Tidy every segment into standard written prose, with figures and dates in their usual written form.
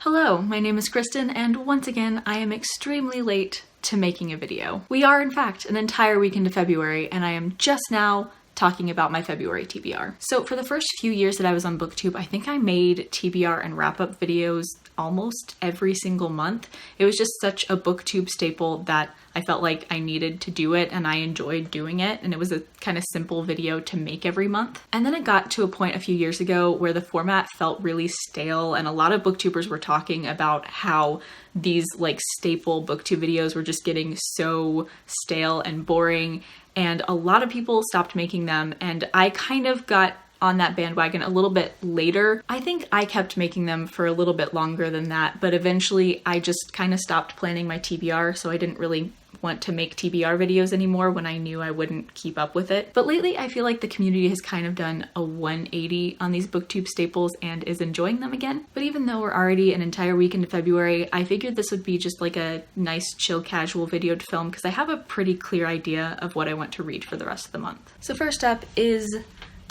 Hello, my name is Kristen, and once again, I am extremely late to making a video. We are, in fact, an entire week into February, and I am just now talking about my February TBR. So for the first few years that I was on booktube, I think I made TBR and wrap-up videos almost every single month. It was just such a booktube staple that I felt like I needed to do it, and I enjoyed doing it, and it was a kind of simple video to make every month. And then it got to a point a few years ago where the format felt really stale, and a lot of booktubers were talking about how these like staple booktube videos were just getting so stale and boring, and a lot of people stopped making them, and I kind of got on that bandwagon a little bit later. I think I kept making them for a little bit longer than that, but eventually I just kind of stopped planning my TBR, so I didn't really want to make TBR videos anymore when I knew I wouldn't keep up with it. But lately I feel like the community has kind of done a 180 on these booktube staples and is enjoying them again. But even though we're already an entire week into February, I figured this would be just like a nice chill casual video to film because I have a pretty clear idea of what I want to read for the rest of the month. So first up is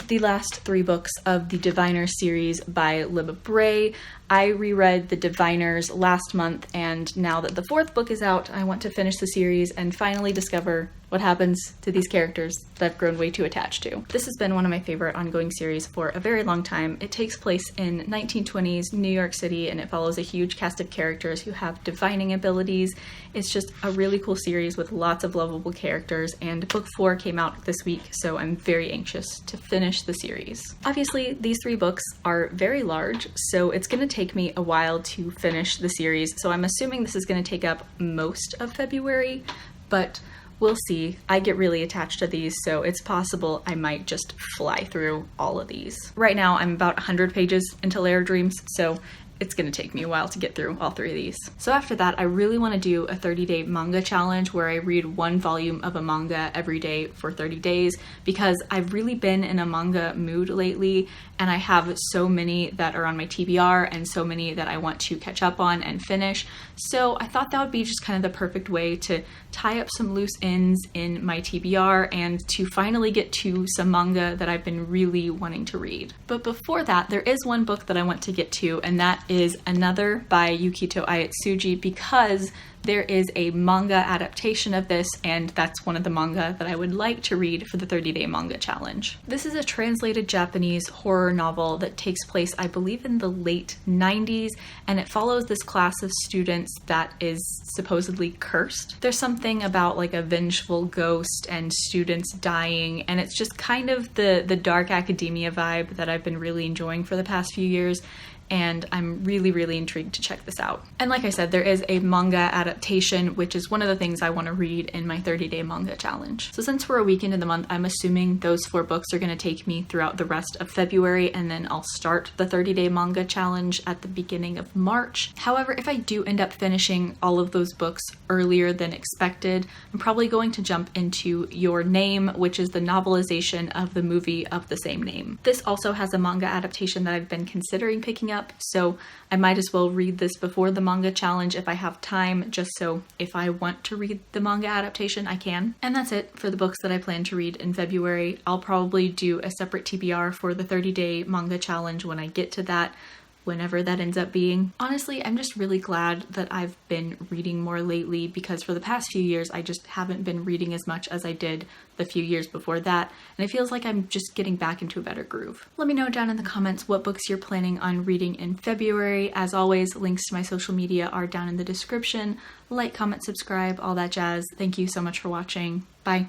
the last 3 books of the Diviner series by Libba Bray. I reread the Diviners last month, and now that the 4th book is out, I want to finish the series and finally discover what happens to these characters that I've grown way too attached to. This has been one of my favorite ongoing series for a very long time. It takes place in 1920s New York City, and it follows a huge cast of characters who have divining abilities. It's just a really cool series with lots of lovable characters, and book 4 came out this week, so I'm very anxious to finish the series. Obviously, these 3 books are very large, so it's going to take me a while to finish the series, so I'm assuming this is going to take up most of February, but we'll see. I get really attached to these, so it's possible I might just fly through all of these. Right now, I'm about 100 pages into Lair Dreams, so it's gonna take me a while to get through all 3 of these. So after that, I really want to do a 30-day manga challenge where I read 1 volume of a manga every day for 30 days because I've really been in a manga mood lately, and I have so many that are on my TBR and so many that I want to catch up on and finish. So I thought that would be just kind of the perfect way to tie up some loose ends in my TBR and to finally get to some manga that I've been really wanting to read. But before that, there is one book that I want to get to, and that is Another by Yukito Ayatsuji, because there is a manga adaptation of this, and that's one of the manga that I would like to read for the 30-day manga challenge. This is a translated Japanese horror novel that takes place, I believe, in the late 90s, and it follows this class of students that is supposedly cursed. There's something about like a vengeful ghost and students dying, and it's just kind of the dark academia vibe that I've been really enjoying for the past few years, and I'm really intrigued to check this out. And like I said, there is a manga adaptation, which is one of the things I want to read in my 30-day manga challenge. So since we're a week into the month, I'm assuming those 4 books are going to take me throughout the rest of February, and then I'll start the 30-day manga challenge at the beginning of March. However, if I do end up finishing all of those books earlier than expected, I'm probably going to jump into Your Name, which is the novelization of the movie of the same name. This also has a manga adaptation that I've been considering picking up, so I might as well read this before the manga challenge if I have time, just so if I want to read the manga adaptation, I can. And that's it for the books that I plan to read in February. I'll probably do a separate TBR for the 30-day manga challenge when I get to that, whenever that ends up being. Honestly, I'm just really glad that I've been reading more lately, because for the past few years I just haven't been reading as much as I did the few years before that, and it feels like I'm just getting back into a better groove. Let me know down in the comments what books you're planning on reading in February. As always, links to my social media are down in the description. Like, comment, subscribe, all that jazz. Thank you so much for watching. Bye.